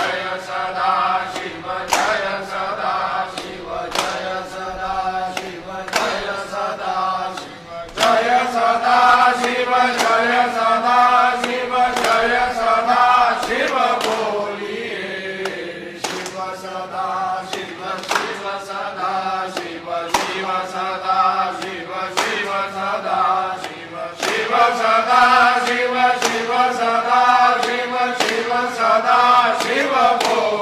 जय सदा शिव जय सदा शिव जय सदा शिव जय सदा शिव जय सदा शिव जय सदा शिव जय सदा शिव बोलिए शिव सदा शिव शिव सदा शिव शिव सदा शिव शिव सदा शिव शिव सदा शिव शिव सदा शिव शिव सदा शिव बोलिए